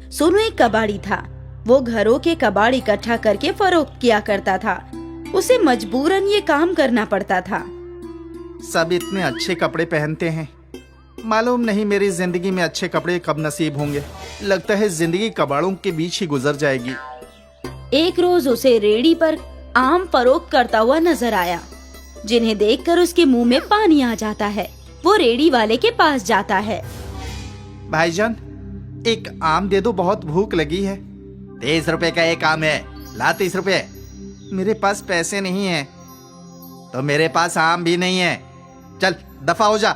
सोनू एक कबाड़ी था। वो घरों के कबाड़ इकट्ठा करके फरोख्त किया करता था। उसे मजबूरन ये काम करना पड़ता था। सब इतने अच्छे कपड़े पहनते हैं, मालूम नहीं मेरी जिंदगी में अच्छे कपड़े कब नसीब होंगे। लगता है जिंदगी कबाड़ों के बीच ही गुजर जाएगी। एक रोज उसे रेहड़ी पर आम फरोख्त करता हुआ नजर आया, जिन्हें देखकर उसके मुंह में पानी आ जाता है। वो रेहड़ी वाले के पास जाता है। भाईजान, एक आम दे दो, बहुत भूख लगी है। 30 रुपए का एक आम है, ला 30 रुपए। मेरे पास पैसे नहीं है। तो मेरे पास आम भी नहीं है, चल दफा हो जा।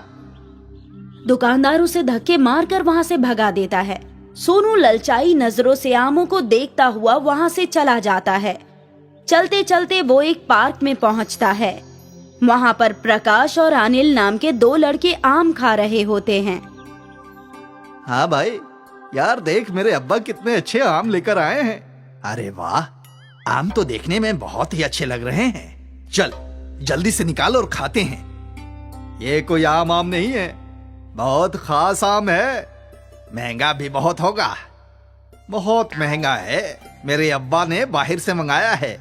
दुकानदार उसे धक्के मारकर वहाँ से भगा देता है। सोनू ललचाई नजरों से आमों को देखता हुआ वहाँ से चला जाता है। चलते चलते वो एक पार्क में पहुँचता है। वहाँ पर प्रकाश और अनिल नाम के 2 लड़के आम खा रहे होते हैं। हाँ भाई, यार देख मेरे अब्बा कितने अच्छे आम लेकर आए हैं। अरे वाह, आम तो देखने में बहुत ही अच्छे लग रहे हैं। चल जल्दी से निकाल और खाते हैं। ये कोई आम नहीं है, बहुत खास आम है। महंगा भी बहुत होगा, बहुत महंगा है। मेरे अब्बा ने बाहर से मंगाया है।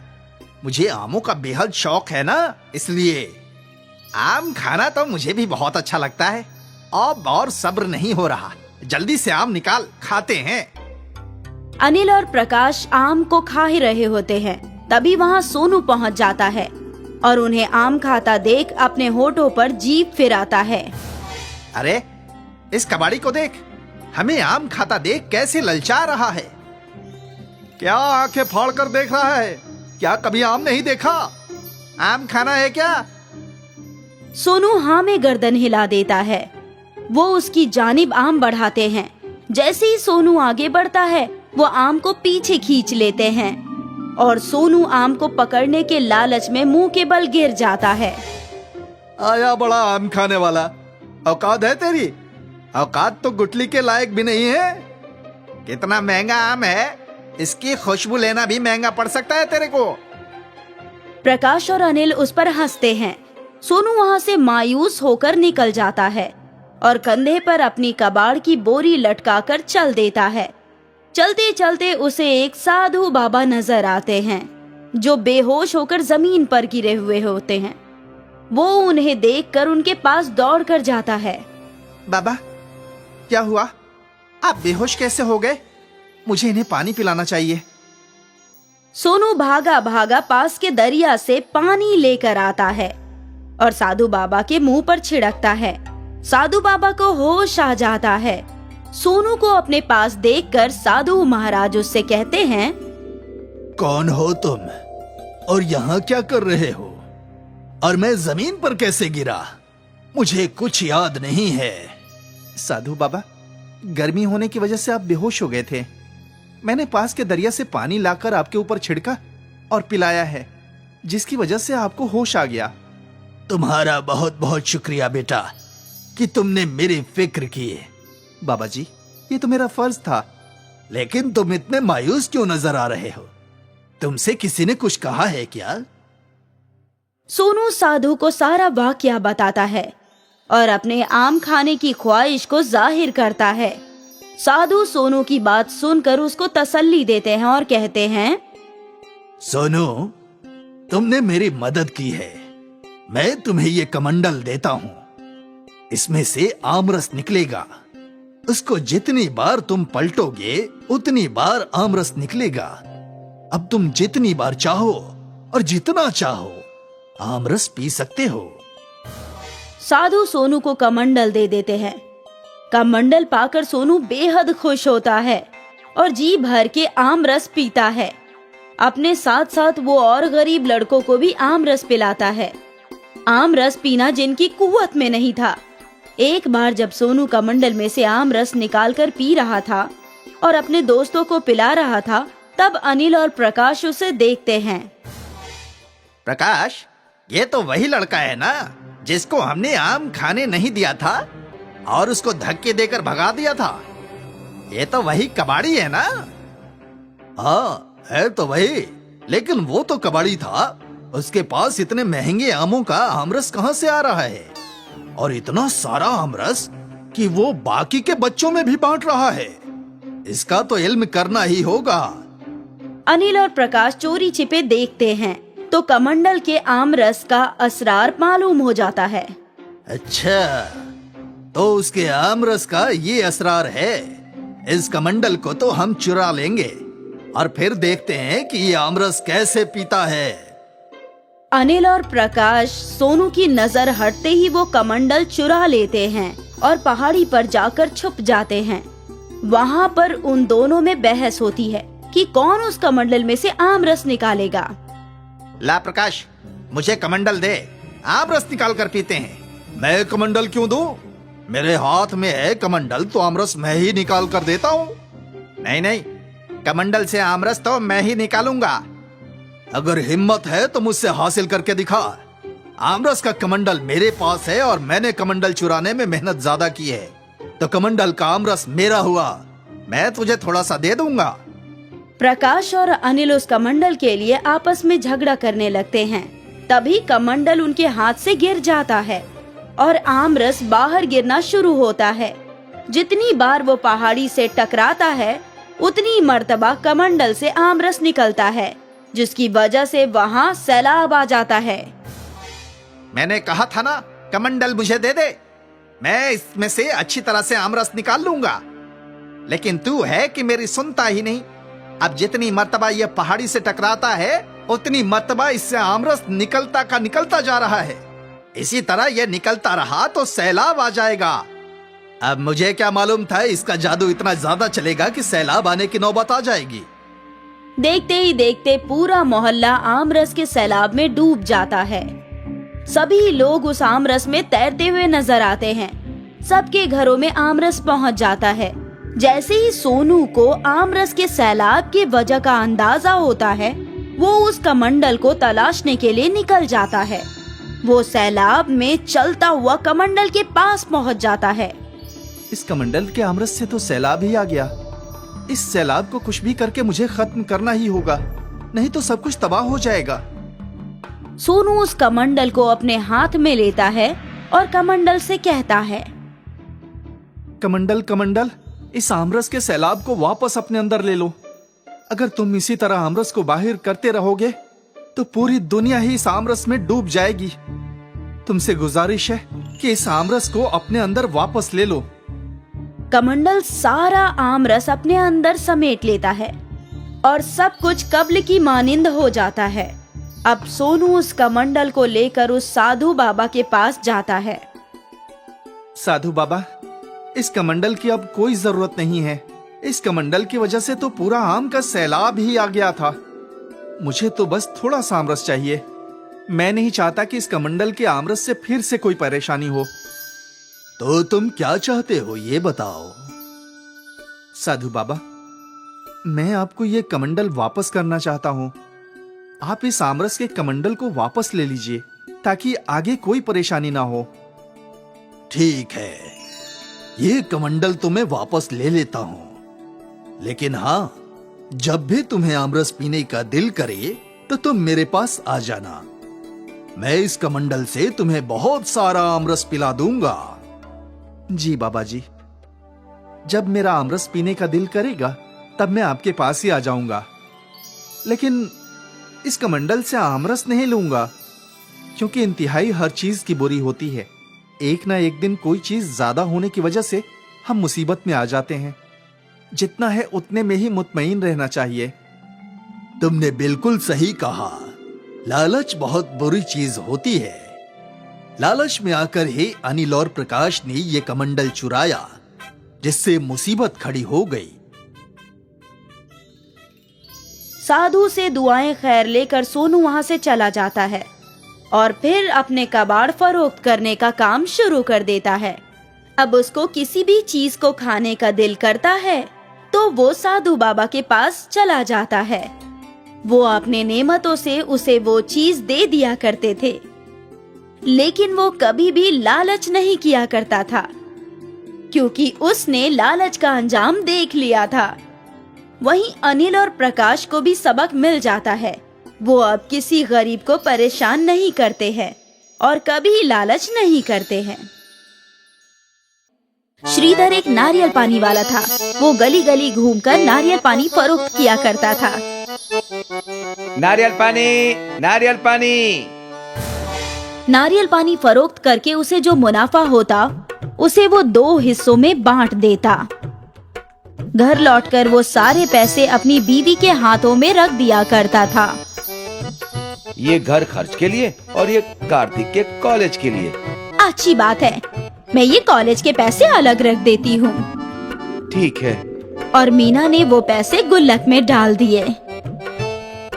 मुझे आमों का बेहद शौक है ना, इसलिए आम खाना तो मुझे भी बहुत अच्छा लगता है। अब और सब्र नहीं हो रहा, जल्दी से आम निकाल, खाते हैं। अनिल और प्रकाश आम को खा ही रहे होते हैं, तभी वहाँ सोनू पहुँच जाता है और उन्हें आम खाता देख अपने होठों पर जीभ फिराता है। अरे इस कबाड़ी को देख, हमें आम खाता देख कैसे ललचा रहा है। क्या आंखें फाड़ कर देख रहा है? क्या कभी आम नहीं देखा? आम खाना है क्या? सोनू हाँ में गर्दन हिला देता है। वो उसकी जानिब आम बढ़ाते हैं। जैसे ही सोनू आगे बढ़ता है, वो आम को पीछे खींच लेते हैं और सोनू आम को पकड़ने के लालच में मुंह के बल गिर जाता है। आया बड़ा आम खाने वाला, औकात है तेरी? औकात तो गुठली के लायक भी नहीं है। कितना महंगा आम है, इसकी खुशबू लेना भी महंगा पड़ सकता है तेरे को। प्रकाश और अनिल उस पर हंसते हैं। सोनू वहाँ से मायूस होकर निकल जाता है और कंधे पर अपनी कबाड़ की बोरी लटकाकर चल देता है। चलते चलते उसे एक साधु बाबा नजर आते हैं, जो बेहोश होकर जमीन पर गिरे हुए होते हैं। वो उन्हें देखकर उनके पास दौड़कर जाता है। बाबा, क्या हुआ? आप बेहोश कैसे हो गए? मुझे इन्हें पानी पिलाना चाहिए। सोनू भागा भागा पास के दरिया से पानी लेकर आता है और साधु बाबा के मुंह पर छिड़कता है। साधु बाबा को होश आ जाता है। सोनू को अपने पास देखकर साधु महाराज उससे कहते हैं, कौन हो तुम और यहाँ क्या कर रहे हो? और मैं जमीन पर कैसे गिरा? मुझे कुछ याद नहीं है। साधु बाबा, गर्मी होने की वजह से आप बेहोश हो गए थे। मैंने पास के दरिया से पानी लाकर आपके ऊपर छिड़का और पिलाया है, जिसकी वजह से आपको होश आ गया। तुम्हारा बहुत बहुत शुक्रिया बेटा कि तुमने मेरी फिक्र की। बाबा जी, ये तो मेरा फर्ज था। लेकिन तुम इतने मायूस क्यों नजर आ रहे हो? तुमसे किसी ने कुछ कहा है क्या? सोनू साधु को सारा वाकया बताता है और अपने आम खाने की ख्वाहिश को जाहिर करता है। साधु सोनू की बात सुनकर उसको तसल्ली देते हैं और कहते हैं, सोनू, तुमने मेरी मदद की है। मैं तुम्हें ये कमंडल देता हूँ। इसमें से आमरस निकलेगा। उसको जितनी बार तुम पलटोगे उतनी बार आमरस निकलेगा। अब तुम जितनी बार चाहो और जितना चाहो आमरस पी सकते हो। साधु सोनू को कमंडल दे देते हैं। कमंडल पाकर सोनू बेहद खुश होता है और जी भर के आम रस पीता है। अपने साथ साथ वो और गरीब लड़कों को भी आम रस पिलाता है। आम रस पीना जिनकी कुव्वत में नहीं था। एक बार जब सोनू कमंडल में से आम रस निकालकर पी रहा था और अपने दोस्तों को पिला रहा था, तब अनिल और प्रकाश उसे देखते हैं। प्रकाश, ये तो वही लड़का है ना जिसको हमने आम खाने नहीं दिया था और उसको धक्के देकर भगा दिया था? ये तो वही कबाड़ी है ना? हाँ, है तो वही। लेकिन वो तो कबाड़ी था, उसके पास इतने महंगे आमों का आमरस कहाँ से आ रहा है? और इतना सारा आमरस कि वो बाकी के बच्चों में भी बांट रहा है। इसका तो इल्म करना ही होगा। अनिल और प्रकाश चोरी छिपे देखते हैं तो कमंडल के आम रस का असरार मालूम हो जाता है। अच्छा, तो उसके आम रस का ये असरार है। इस कमंडल को तो हम चुरा लेंगे और फिर देखते हैं कि ये आम रस कैसे पीता है। अनिल और प्रकाश सोनू की नजर हटते ही वो कमंडल चुरा लेते हैं और पहाड़ी पर जाकर छुप जाते हैं। वहाँ पर उन दोनों में बहस होती है कि कौन उस कमंडल में से आम रस निकालेगा। ला प्रकाश, मुझे कमंडल दे, आम रस निकाल कर पीते हैं। मैं कमंडल क्यों दूं? मेरे हाथ में है कमंडल, तो आम रस मैं ही निकाल कर देता हूँ। नहीं नहीं, कमंडल से आम रस तो मैं ही निकालूंगा। अगर हिम्मत है तो मुझसे हासिल करके दिखा। आमरस का कमंडल मेरे पास है और मैंने कमंडल चुराने में मेहनत ज्यादा की है, तो कमंडल का आमरस मेरा हुआ। मैं तुझे थोड़ा सा दे दूंगा। प्रकाश और अनिल उस कमंडल के लिए आपस में झगड़ा करने लगते हैं। तभी कमंडल उनके हाथ से गिर जाता है और आमरस बाहर गिरना शुरू होता है। जितनी बार वो पहाड़ी से टकराता है उतनी मर्तबा कमंडल से आमरस निकलता है, जिसकी वजह से वहाँ सैलाब आ जाता है। मैंने कहा था ना, कमंडल मुझे दे दे, मैं इसमें से अच्छी तरह से आमरस निकाल लूंगा। लेकिन तू है कि मेरी सुनता ही नहीं। अब जितनी मर्तबा यह पहाड़ी से टकराता है उतनी मर्तबा इससे आमरस निकलता का निकलता जा रहा है। इसी तरह यह निकलता रहा तो सैलाब आ जाएगा। अब मुझे क्या मालूम था इसका जादू इतना ज्यादा चलेगा कि सैलाब आने की नौबत आ जाएगी। देखते ही देखते पूरा मोहल्ला आमरस के सैलाब में डूब जाता है। सभी लोग उस आमरस में तैरते हुए नजर आते हैं। सबके घरों में आमरस पहुंच जाता है। जैसे ही सोनू को आमरस के सैलाब की वजह का अंदाजा होता है, वो उस कमंडल को तलाशने के लिए निकल जाता है। वो सैलाब में चलता हुआ कमंडल के पास पहुंच जाता है। इस कमंडल के आमरस से तो सैलाब ही आ गया। इस सैलाब को कुछ भी करके मुझे खत्म करना ही होगा, नहीं तो सब कुछ तबाह हो जाएगा। सोनू उस कमंडल को अपने हाथ में लेता है और कमंडल से कहता है, कमंडल कमंडल, इस आमरस के सैलाब को वापस अपने अंदर ले लो। अगर तुम इसी तरह आमरस को बाहर करते रहोगे तो पूरी दुनिया ही इस आमरस में डूब जाएगी। तुमसे गुजारिश है कि इस आमरस को अपने अंदर वापस ले लो। कमंडल सारा आमरस अपने अंदर समेट लेता है और सब कुछ कब्ल की मानिंद हो जाता है। अब सोनू उस कमंडल को लेकर उस साधु बाबा के पास जाता है। साधु बाबा, इस कमंडल की अब कोई जरूरत नहीं है। इस कमंडल की वजह से तो पूरा आम का सैलाब ही आ गया था। मुझे तो बस थोड़ा सा आमरस चाहिए। मैं नहीं चाहता कि इस कमंडल के आमरस से फिर से कोई परेशानी हो। तो तुम क्या चाहते हो ये बताओ। साधु बाबा, मैं आपको ये कमंडल वापस करना चाहता हूं। आप इस आमरस के कमंडल को वापस ले लीजिए ताकि आगे कोई परेशानी ना हो। ठीक है, ये कमंडल तो मैं वापस ले लेता हूं, लेकिन हाँ, जब भी तुम्हें आमरस पीने का दिल करे तो तुम मेरे पास आ जाना। मैं इस कमंडल से तुम्हें बहुत सारा आमरस पिला दूंगा। जी बाबा जी, जब मेरा आमरस पीने का दिल करेगा तब मैं आपके पास ही आ जाऊंगा। लेकिन इस कमंडल से आमरस नहीं लूंगा, क्योंकि इंतहाई हर चीज की बुरी होती है। एक ना एक दिन कोई चीज ज्यादा होने की वजह से हम मुसीबत में आ जाते हैं। जितना है उतने में ही मुतमईन रहना चाहिए। तुमने बिल्कुल सही कहा। लालच बहुत बुरी चीज होती है। लालच में आकर ही अनिल और प्रकाश ने ये कमंडल चुराया, जिससे मुसीबत खड़ी हो गई। साधु से दुआएं खैर लेकर सोनू वहां से चला जाता है और फिर अपने कबाड़ फरोख्त करने का काम शुरू कर देता है। अब उसको किसी भी चीज को खाने का दिल करता है तो वो साधु बाबा के पास चला जाता है। वो अपने नेमतों से उसे वो चीज दे दिया करते थे, लेकिन वो कभी भी लालच नहीं किया करता था, क्योंकि उसने लालच का अंजाम देख लिया था। वहीं अनिल और प्रकाश को भी सबक मिल जाता है। वो अब किसी गरीब को परेशान नहीं करते हैं और कभी लालच नहीं करते हैं। श्रीधर एक नारियल पानी वाला था। वो गली गली घूमकर नारियल पानी फरोख्त किया करता था। नारियल पानी, नारियल पानी। नारियल पानी फरोख्त करके उसे जो मुनाफा होता उसे वो 2 हिस्सों में बांट देता। घर लौटकर वो सारे पैसे अपनी बीवी के हाथों में रख दिया करता था। ये घर खर्च के लिए और ये कार्तिक के कॉलेज के लिए। अच्छी बात है, मैं ये कॉलेज के पैसे अलग रख देती हूँ। ठीक है। और मीना ने वो पैसे गुल्लक में डाल दिए।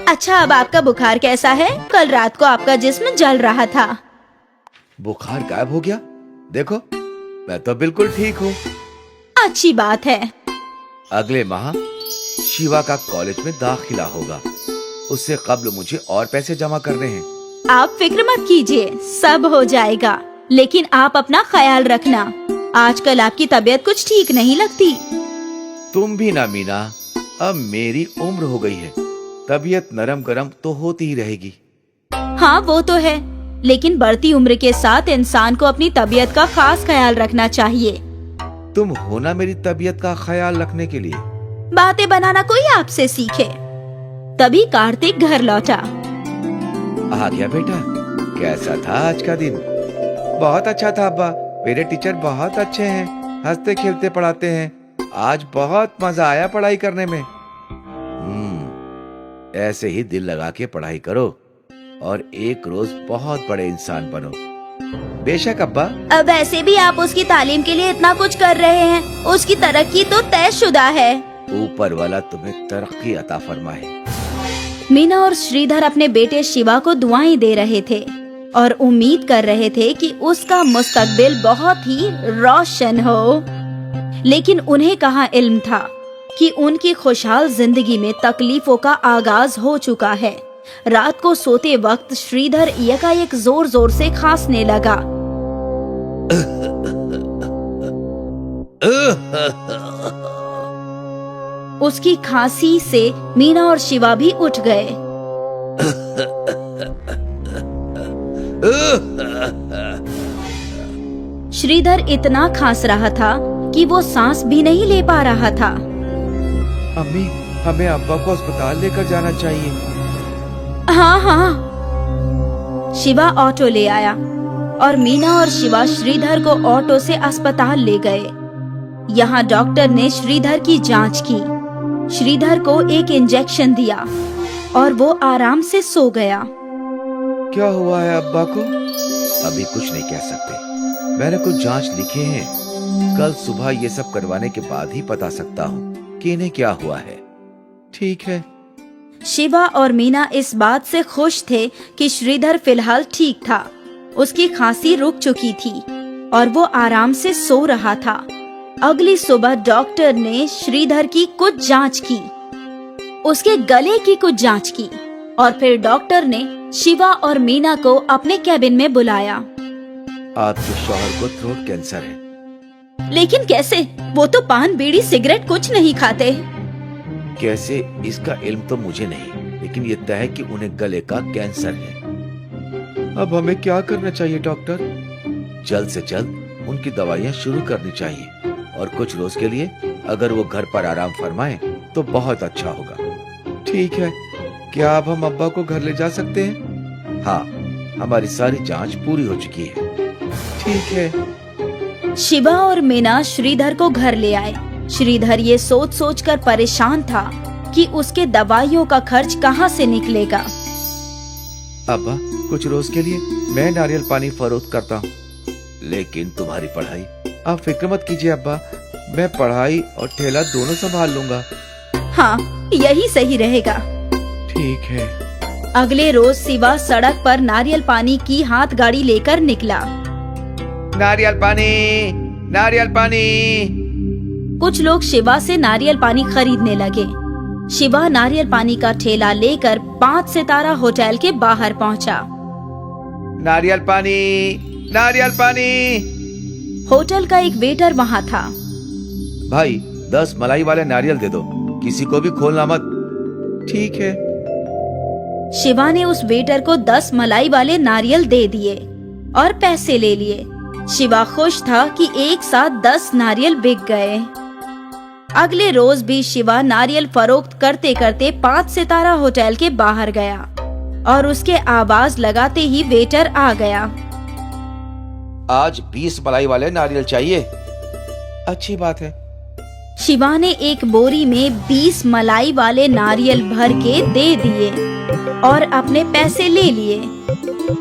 अच्छा, अब आपका बुखार कैसा है? कल रात को आपका जिस्म जल रहा था। बुखार गायब हो गया। देखो, मैं तो बिल्कुल ठीक हूँ। अच्छी बात है। अगले माह शिवा का कॉलेज में दाखिला होगा। उससे कब्ल मुझे और पैसे जमा करने हैं। आप फिक्र मत कीजिए, सब हो जाएगा। लेकिन आप अपना ख्याल रखना। आजकल आपकी तबीयत कुछ ठीक नहीं लगती। तुम भी ना मीना, अब मेरी उम्र हो गई है, तबीयत नरम गरम तो होती ही रहेगी। हाँ वो तो है, लेकिन बढ़ती उम्र के साथ इंसान को अपनी तबीयत का खास ख्याल रखना चाहिए। तुम हो ना मेरी तबीयत का ख्याल रखने के लिए। बातें बनाना कोई आपसे सीखे। तभी कार्तिक घर लौटा। आ गया बेटा, कैसा था आज का दिन? बहुत अच्छा था अब्बा, मेरे टीचर बहुत अच्छे हैं, हंसते खेलते पढ़ाते हैं। आज बहुत मजा आया पढ़ाई करने में। ऐसे ही दिल लगा के पढ़ाई करो और एक रोज बहुत बड़े इंसान बनो। बेशक अब्बा। अब ऐसे भी आप उसकी तालीम के लिए इतना कुछ कर रहे हैं, उसकी तरक्की तो तयशुदा है। ऊपर वाला तुम्हें तरक्की अता फरमाए। मीना और श्रीधर अपने बेटे शिवा को दुआएं दे रहे थे और उम्मीद कर रहे थे कि उसका मुस्तकबिल बहुत ही रोशन हो। लेकिन उन्हें कहाँ इल्म था कि उनकी खुशहाल जिंदगी में तकलीफों का आगाज हो चुका है। रात को सोते वक्त श्रीधर यकायक जोर जोर से खांसने लगा। उसकी खांसी से मीना और शिवा भी उठ गए। श्रीधर इतना खांस रहा था कि वो सांस भी नहीं ले पा रहा था। अम्मी, हमें अब्बा को अस्पताल लेकर जाना चाहिए। हाँ हाँ। शिवा ऑटो ले आया और मीना और शिवा श्रीधर को ऑटो से अस्पताल ले गए। यहाँ डॉक्टर ने श्रीधर की जांच की, श्रीधर को एक इंजेक्शन दिया और वो आराम से सो गया। क्या हुआ है अब्बा को? अभी कुछ नहीं कह सकते, मैंने कुछ जांच लिखे हैं। कल सुबह ये सब करवाने के बाद ही बता सकता हूँ कि इन्हें क्या हुआ है। ठीक है। शिवा और मीना इस बात से खुश थे कि श्रीधर फिलहाल ठीक था। उसकी खांसी रुक चुकी थी और वो आराम से सो रहा था। अगली सुबह डॉक्टर ने श्रीधर की कुछ जांच की, उसके गले की कुछ जांच की और फिर डॉक्टर ने शिवा और मीना को अपने कैबिन में बुलाया। आपके शौहर को थ्रोट कैंसर है। लेकिन कैसे? वो तो पान बीड़ी सिगरेट कुछ नहीं खाते। कैसे, इसका इल्म तो मुझे नहीं, लेकिन ये तय है कि उन्हें गले का कैंसर है। अब हमें क्या करना चाहिए डॉक्टर? जल्द से जल्द उनकी दवाइयाँ शुरू करनी चाहिए और कुछ रोज के लिए अगर वो घर पर आराम फरमाएं तो बहुत अच्छा होगा। ठीक है, क्या अब हम अब्बा को घर ले जा सकते हैं? हाँ, हमारी सारी जांच पूरी हो चुकी है। ठीक है। शिवा और मीना श्रीधर को घर ले आए। श्रीधर ये सोच सोच कर परेशान था कि उसके दवाइयों का खर्च कहाँ से निकलेगा। अब्बा, कुछ रोज के लिए मैं नारियल पानी फरोख्त करता हूँ, लेकिन तुम्हारी पढ़ाई? आप फिक्र मत कीजिए अब्बा, मैं पढ़ाई और ठेला दोनों संभाल लूंगा। हाँ, यही सही रहेगा। ठीक है। अगले रोज शिवा सड़क पर नारियल पानी की हाथ गाड़ी लेकर निकला। नारियल पानी, नारियल पानी। कुछ लोग शिवा से नारियल पानी खरीदने लगे। शिवा नारियल पानी का ठेला लेकर 5 सितारा होटल के बाहर पहुंचा। नारियल पानी, नारियल पानी। होटल का एक वेटर वहां था। भाई 10 मलाई वाले नारियल दे दो, किसी को भी खोलना मत। ठीक है। शिवा ने उस वेटर को 10 मलाई वाले नारियल दे दिए और पैसे ले लिए। शिवा खुश था कि एक साथ 10 नारियल बिक गए। अगले रोज भी शिवा नारियल फरोख्त करते करते 5 सितारा होटल के बाहर गया और उसके आवाज लगाते ही वेटर आ गया। आज 20 मलाई वाले नारियल चाहिए। अच्छी बात है। शिवा ने एक बोरी में 20 मलाई वाले नारियल भर के दे दिए और अपने पैसे ले लिए।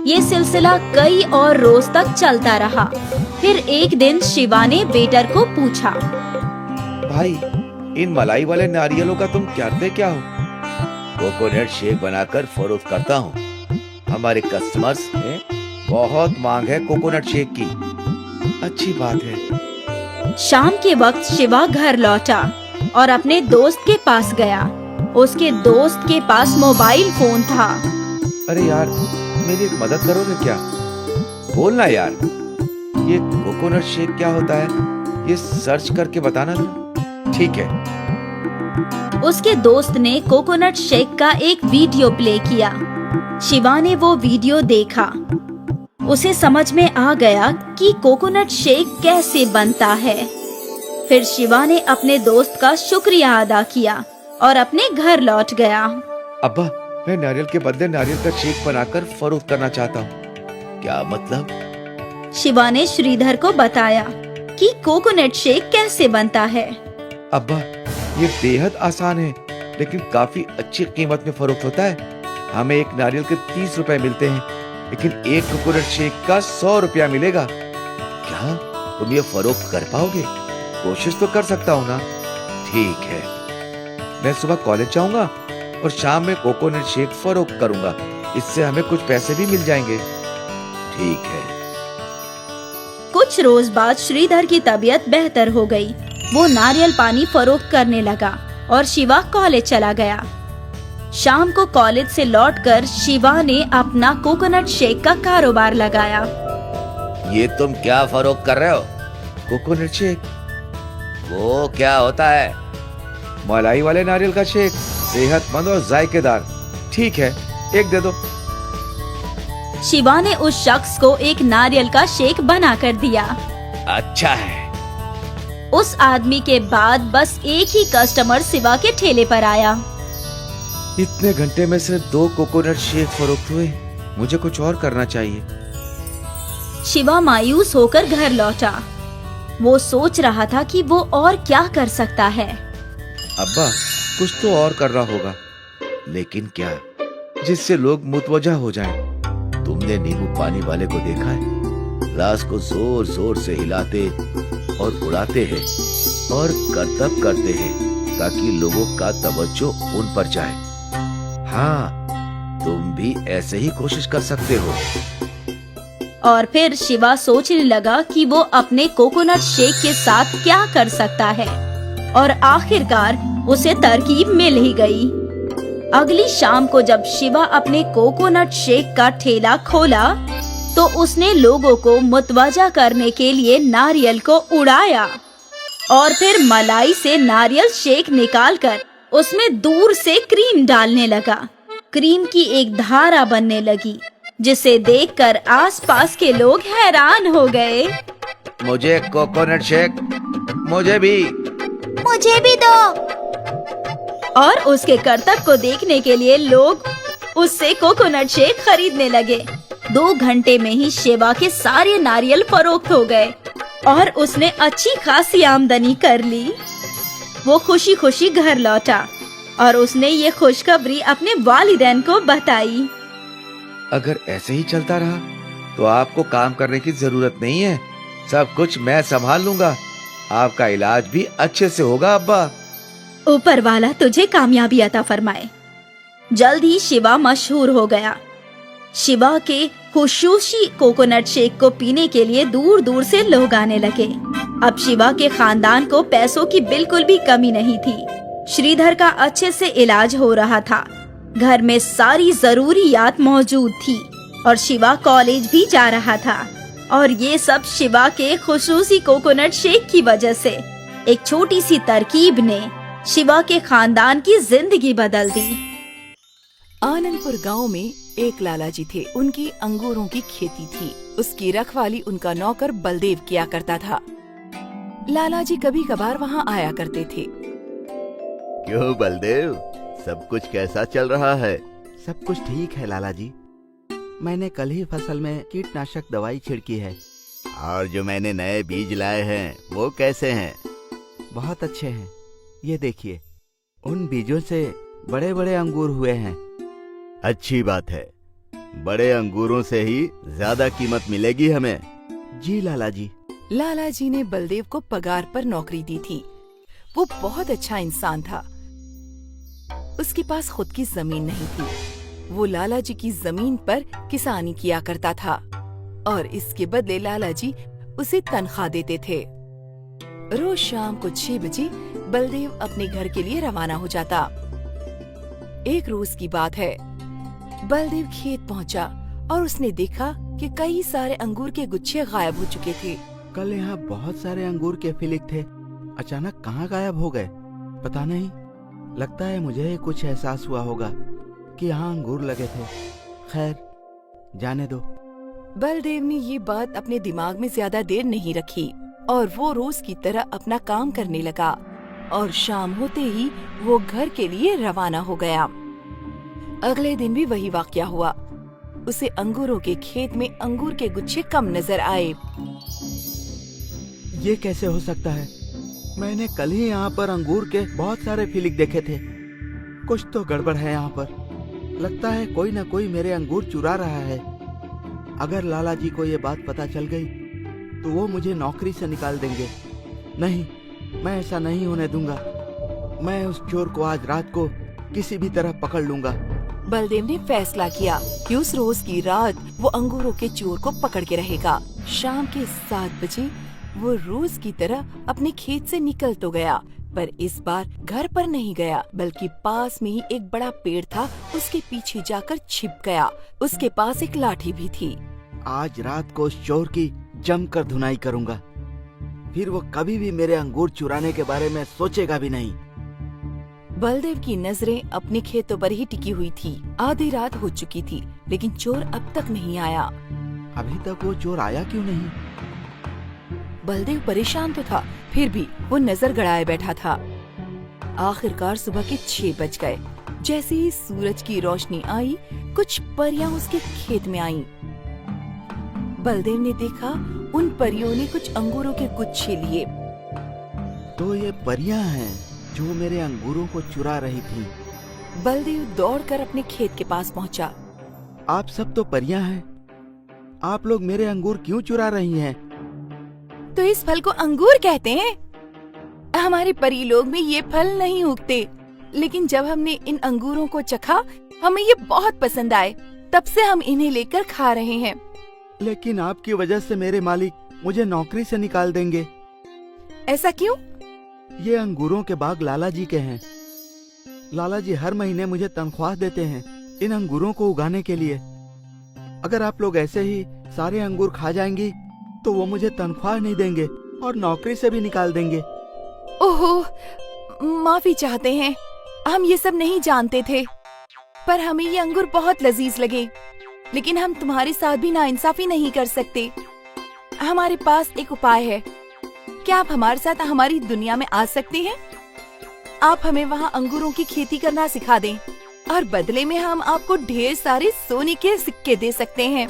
ये सिलसिला कई और रोज तक चलता रहा। फिर एक दिन शिवा ने वेटर को पूछा, भाई, इन मलाई वाले नारियलों का तुम करते क्या हो? कोकोनट शेक बनाकर फरोख्त करता हूँ। हमारे कस्टमर्स हैं, बहुत मांग है कोकोनट शेक की। अच्छी बात है। शाम के वक्त शिवा घर लौटा और अपने दोस्त के पास गया। उसके दोस्त के पास मोबाइल फोन था। अरे यार, मेरी एक मदद करोगे क्या? बोलना यार, ये कोकोनट शेक क्या होता है? ये सर्च करके बताना जरा। ठीक है। उसके दोस्त ने कोकोनट शेक का एक वीडियो प्ले किया। शिवा ने वो वीडियो देखा। उसे समझ में आ गया कि कोकोनट शेक कैसे बनता है। फिर शिवा ने अपने दोस्त का शुक्रिया अदा किया और अपने घर लौट गया। अब्बा, मैं नारियल के बदले नारियल का शेक बनाकर फरोख्त करना चाहता हूँ। क्या मतलब? शिवा ने श्रीधर को बताया कि कोकोनट शेक कैसे बनता है। अब्बा, ये बेहद आसान है, लेकिन काफी अच्छी कीमत में फरोख्त होता है। हमें एक नारियल के 30 रुपए मिलते हैं, लेकिन एक कोकोनट शेक का 100 रुपया मिलेगा। क्या तुम ये फरोख्त कर पाओगे? कोशिश तो कर सकता हूँ ना? ठीक है, मैं सुबह कॉलेज जाऊंगा और शाम में कोकोनट शेक फरोख्त करूंगा। इससे हमें कुछ पैसे भी मिल जाएंगे। ठीक है। कुछ रोज बाद श्रीधर की तबीयत बेहतर हो गई। वो नारियल पानी फरोख्त करने लगा और शिवा कॉलेज चला गया। शाम को कॉलेज से लौटकर शिवा ने अपना कोकोनट शेक का कारोबार लगाया। ये तुम क्या फरोख्त कर रहे हो? Coconut shake. वो क्या होता है? मलाई वाले नारियल का शेक, सेहतमंद और जायकेदार। ठीक है, एक दे दो। शिवा ने उस शख्स को एक नारियल का शेक बना कर दिया। अच्छा है। उस आदमी के बाद बस एक ही कस्टमर शिवा के ठेले पर आया। इतने घंटे में सिर्फ 2 कोकोनट शेक फरोख्त हुए। मुझे कुछ और करना चाहिए। शिवा मायूस होकर घर लौटा। वो सोच रहा था कि वो और क्या कर सकता है। अब्बा, कुछ तो और करना होगा, लेकिन क्या, जिससे लोग मुतवज्जा हो जाएं। तुमने नींबू पानी वाले को देखा है? ग्लास को जोर जोर से हिलाते और उड़ाते हैं और करतब करते हैं ताकि लोगों का तवज्जो उन पर जाए। हाँ, तुम भी ऐसे ही कोशिश कर सकते हो। और फिर शिवा सोचने लगा कि वो अपने कोकोनट शेक के साथ क्या कर सकता है और आखिरकार उसे तरकीब मिल ही गई। अगली शाम को जब शिवा अपने कोकोनट शेक का ठेला खोला तो उसने लोगों को मुतवज्जा करने के लिए नारियल को उड़ाया और फिर मलाई से नारियल शेक निकालकर उसमें दूर से क्रीम डालने लगा। क्रीम की एक धारा बनने लगी, जिसे देखकर आसपास के लोग हैरान हो गए। मुझे कोकोनट शेक, मुझे भी दो। और उसके करतब को देखने के लिए लोग उससे कोकोनट शेक खरीदने लगे। 2 घंटे में ही शिवा के सारे नारियल फरोख्त हो गए और उसने अच्छी खासी आमदनी कर ली। वो खुशी खुशी घर लौटा और उसने ये खुशखबरी अपने वालिदैन को बताई। अगर ऐसे ही चलता रहा तो आपको काम करने की जरूरत नहीं है। सब कुछ मैं संभाल लूंगा। आपका इलाज भी अच्छे से होगा अब्बा। ऊपर वाला तुझे कामयाबी अता फरमाए। जल्द ही शिवा मशहूर हो गया। शिवा के खुशूसी कोकोनट शेक को पीने के लिए दूर दूर से लोग आने लगे। अब शिवा के खानदान को पैसों की बिल्कुल भी कमी नहीं थी। श्रीधर का अच्छे से इलाज हो रहा था। घर में सारी जरूरियात मौजूद थी और शिवा कॉलेज भी जा रहा था। और ये सब शिवा के खुशूसी कोकोनट शेक की वजह से। एक छोटी सी तरकीब ने शिवा के खानदान की जिंदगी बदल दी। आनंदपुर गांव में एक लाला जी थे। उनकी अंगूरों की खेती थी। उसकी रखवाली उनका नौकर बलदेव किया करता था। लाला जी कभी कभार वहाँ आया करते थे। क्यों बलदेव, सब कुछ कैसा चल रहा है? सब कुछ ठीक है लाला जी। मैंने कल ही फसल में कीटनाशक दवाई छिड़की है। और जो मैंने नए बीज लाए हैं वो कैसे हैं? बहुत अच्छे हैं। ये देखिए, उन बीजों से बड़े बड़े अंगूर हुए हैं। अच्छी बात है, बड़े अंगूरों से ही ज्यादा कीमत मिलेगी हमें। जी लाला जी। लाला जी ने बलदेव को पगार पर नौकरी दी थी। वो बहुत अच्छा इंसान था। उसके पास खुद की जमीन नहीं थी। वो लाला जी की जमीन पर किसानी किया करता था और इसके बदले लाला जी उसे तनख्वाह देते थे। रोज शाम को 6 बजे बलदेव अपने घर के लिए रवाना हो जाता। एक रोज की बात है, बलदेव खेत पहुंचा और उसने देखा कि कई सारे अंगूर के गुच्छे गायब हो चुके थे। कल यहाँ बहुत सारे अंगूर के फिलिक थे, अचानक कहाँ गायब हो गए पता नहीं। लगता है मुझे ही कुछ एहसास हुआ होगा कि यहाँ अंगूर लगे थे। खैर, जाने दो। बलदेव ने ये बात अपने दिमाग में ज्यादा देर नहीं रखी और वो रोज की तरह अपना काम करने लगा और शाम होते ही वो घर के लिए रवाना हो गया। अगले दिन भी वही वाकया हुआ। उसे अंगूरों के खेत में अंगूर के गुच्छे कम नजर आए। ये कैसे हो सकता है? मैंने कल ही यहाँ पर अंगूर के बहुत सारे फिलिक देखे थे। कुछ तो गड़बड़ है यहाँ पर। लगता है कोई न कोई मेरे अंगूर चुरा रहा है। अगर लाला जी को ये बात पता चल गई तो वो मुझे नौकरी से निकाल देंगे। नहीं, मैं ऐसा नहीं होने दूंगा। मैं उस चोर को आज रात को किसी भी तरह पकड़ लूंगा। बलदेव ने फैसला किया कि उस रोज की रात वो अंगूरों के चोर को पकड़ के रहेगा। शाम के 7 बजे वो रोज की तरह अपने खेत से निकल तो गया, पर इस बार घर पर नहीं गया बल्कि पास में ही एक बड़ा पेड़ था, उसके पीछे जाकर छिप गया। उसके पास एक लाठी भी थी। आज रात को उस चोर की जमकर धुनाई करूंगा, फिर वो कभी भी मेरे अंगूर चुराने के बारे में सोचेगा भी नहीं। बलदेव की नजरें अपने खेतों पर ही टिकी हुई थी। आधी रात हो चुकी थी लेकिन चोर अब तक नहीं आया। अभी तक वो चोर आया क्यों नहीं? बलदेव परेशान तो था, फिर भी वो नजर गड़ाए बैठा था। आखिरकार सुबह के 6 बज गए। जैसे ही सूरज की रोशनी आई, कुछ परियां उसके खेत में आईं। बलदेव ने देखा उन परियों ने कुछ अंगूरों के गुच्छे लिए। तो ये परियां हैं जो मेरे अंगूरों को चुरा रही थी। बलदेव दौड़कर अपने खेत के पास पहुंचा। आप सब तो परियां हैं, आप लोग मेरे अंगूर क्यों चुरा रही हैं? तो इस फल को अंगूर कहते हैं। हमारे परी लोग में ये फल नहीं उगते, लेकिन जब हमने इन अंगूरों को चखा हमें ये बहुत पसंद आए, तब से हम इन्हें लेकर खा रहे हैं। लेकिन आपकी वजह से मेरे मालिक मुझे नौकरी से निकाल देंगे। ऐसा क्यों? ये अंगूरों के बाग लाला जी के हैं। लाला जी हर महीने मुझे तनख्वाह देते हैं इन अंगूरों को उगाने के लिए। अगर आप लोग ऐसे ही सारे अंगूर खा जाएंगी तो वो मुझे तनख्वाह नहीं देंगे और नौकरी से भी निकाल देंगे। ओहो, माफी चाहते हैं, हम ये सब नहीं जानते थे, पर हमें ये अंगूर बहुत लजीज लगे। लेकिन हम तुम्हारे साथ भी नाइंसाफी नहीं कर सकते। हमारे पास एक उपाय है। क्या आप हमारे साथ हमारी दुनिया में आ सकते हैं? आप हमें वहाँ अंगूरों की खेती करना सिखा दें और बदले में हम आपको ढेर सारे सोने के सिक्के दे सकते हैं।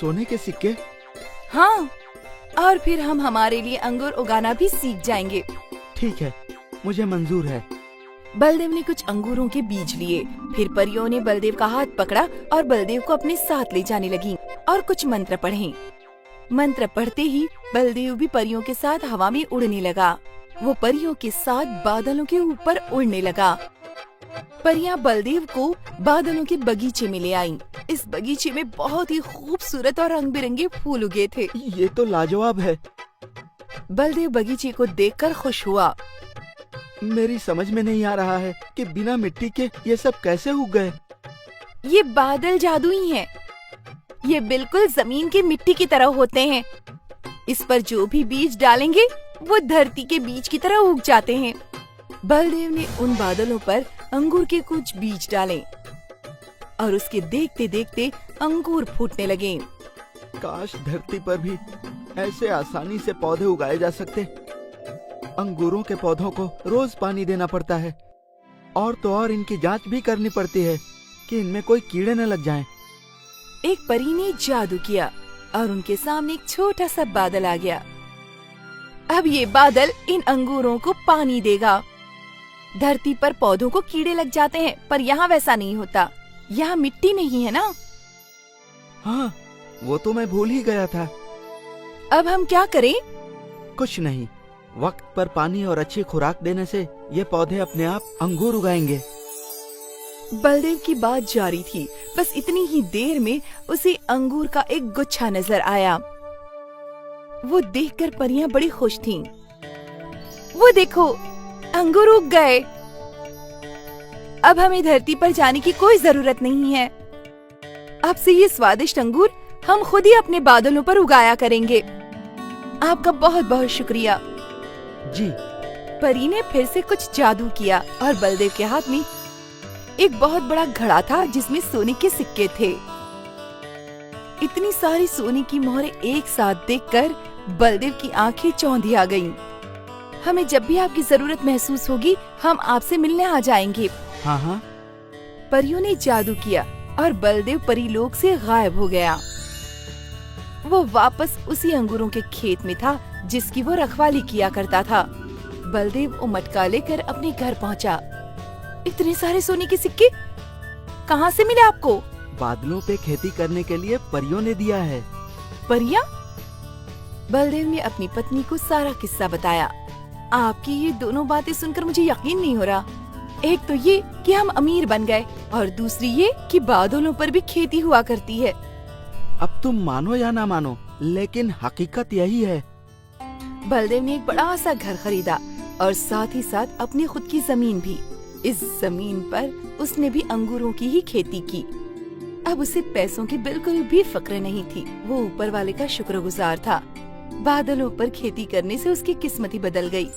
सोने के सिक्के? हाँ, और फिर हम हमारे लिए अंगूर उगाना भी सीख जाएंगे। ठीक है, मुझे मंजूर है। बलदेव ने कुछ अंगूरों के बीज लिए। फिर परियों ने बलदेव का हाथ पकड़ा और बलदेव को अपने साथ ले जाने लगी और कुछ मंत्र पढ़े। मंत्र पढ़ते ही बलदेव भी परियों के साथ हवा में उड़ने लगा। वो परियों के साथ बादलों के ऊपर उड़ने लगा। परियां बलदेव को बादलों के बगीचे में ले आईं। इस बगीचे में बहुत ही खूबसूरत और रंग बिरंगे फूल उगे थे। ये तो लाजवाब है। बलदेव बगीचे को देखकर खुश हुआ। मेरी समझ में नहीं आ रहा है कि बिना मिट्टी के ये सब कैसे उग गए। ये बादल जादुई हैं। ये बिल्कुल जमीन की मिट्टी की तरह होते हैं। इस पर जो भी बीज डालेंगे वो धरती के बीज की तरह उग जाते हैं। बलदेव ने उन बादलों पर अंगूर के कुछ बीज डाले और उसके देखते देखते अंगूर फूटने लगे। काश धरती पर भी ऐसे आसानी से पौधे उगाए जा सकते। अंगूरों के पौधों को रोज पानी देना पड़ता है और तो और इनकी जांच भी करनी पड़ती है कि इनमें कोई कीड़े न लग जाएं। एक परी ने जादू किया और उनके सामने एक छोटा सा बादल आ गया। अब ये बादल इन अंगूरों को पानी देगा। धरती पर पौधों को कीड़े लग जाते हैं, पर यहाँ वैसा नहीं होता। यहाँ मिट्टी नहीं है ना। हाँ, वो तो मैं भूल ही गया था। अब हम क्या करें? कुछ नहीं, वक्त पर पानी और अच्छी खुराक देने से ये पौधे अपने आप अंगूर उगाएंगे। बलदेव की बात जारी थी। बस इतनी ही देर में उसे अंगूर का एक गुच्छा नजर आया। वो देखकर परियां बड़ी खुश थीं। वो देखो, अंगूर उग गए। अब हमें धरती पर जाने की कोई जरूरत नहीं है। अब से ये स्वादिष्ट अंगूर हम खुद ही अपने बादलों पर उगाया करेंगे। आपका बहुत बहुत शुक्रिया। जी। परी ने फिर से कुछ जादू किया और बलदेव के हाथ में एक बहुत बड़ा घड़ा था जिसमें सोने के सिक्के थे। इतनी सारी सोने की मोहरें एक साथ देखकर बलदेव की आंखें चौंधी आ गईं। हमें जब भी आपकी जरूरत महसूस होगी हम आपसे मिलने आ जाएंगे। हाँ हाँ। परियों ने जादू किया और बलदेव परिलोक से गायब हो गया। वो वापस उसी अंगूरों के खेत में था जिसकी वो रखवाली किया करता था। बलदेव वो मटका लेकर अपने घर पहुंचा। इतने सारे सोने के सिक्के कहाँ से मिले आपको? बादलों पे खेती करने के लिए परियों ने दिया है। परियां? बलदेव ने अपनी पत्नी को सारा किस्सा बताया। आपकी ये दोनों बातें सुनकर मुझे यकीन नहीं हो रहा। एक तो ये कि हम अमीर बन गए और दूसरी ये कि बादलों पर भी खेती हुआ करती है। अब तुम मानो या ना मानो, लेकिन हकीकत यही है। बलदेव ने एक बड़ा सा घर खरीदा और साथ ही साथ अपनी खुद की जमीन भी। इस जमीन पर उसने भी अंगूरों की ही खेती की। अब उसे पैसों की बिल्कुल भी फिक्र नहीं थी। वो ऊपर वाले का शुक्रगुजार था। बादलों पर खेती करने से उसकी किस्मत ही बदल गई।